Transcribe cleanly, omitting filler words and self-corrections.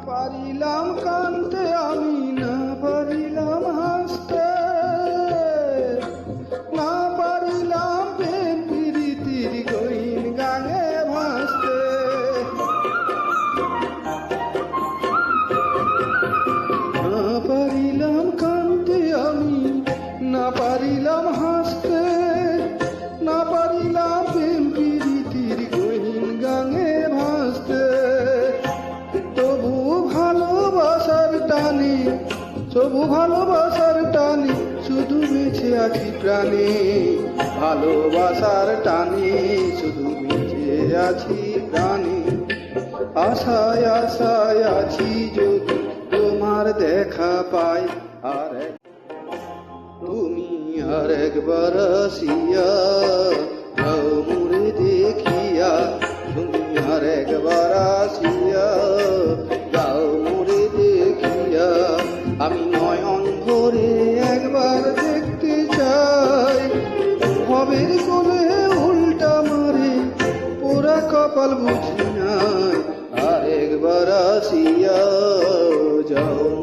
পারিলাম কানতে আমি, না পারিলাম হাসতে, না পারিলাম প্রেম প্রীতির গহীন গানে ভাসতে। না পারিলাম কানতে আমি, না পারিলাম হাসতে, না পারিলাম প্রেম প্রীতির গহীন গানে ভাসতে। তবু ভালোবাসার টানে, তবু ভালোবাসার টানে শুধু বেঁচে আছি প্রাণে, ভালোবাসার টানে শুধু বেঁচে আছি প্রাণে। আশায় আশায় আছি যদি তোমার দেখা পাই, আর তুমি আর একবার আসিয়া যাও মোরে দেখিয়া, তুমি আর একবার আসিয়া যাও মোরে দেখিয়া। আমি নয়ন ভরে একবার দেখতে চাই, ভবের কোলে উল্টা মারে পোড়া কপাল বুঝি নাই, আর একবার আসিয়া যাও।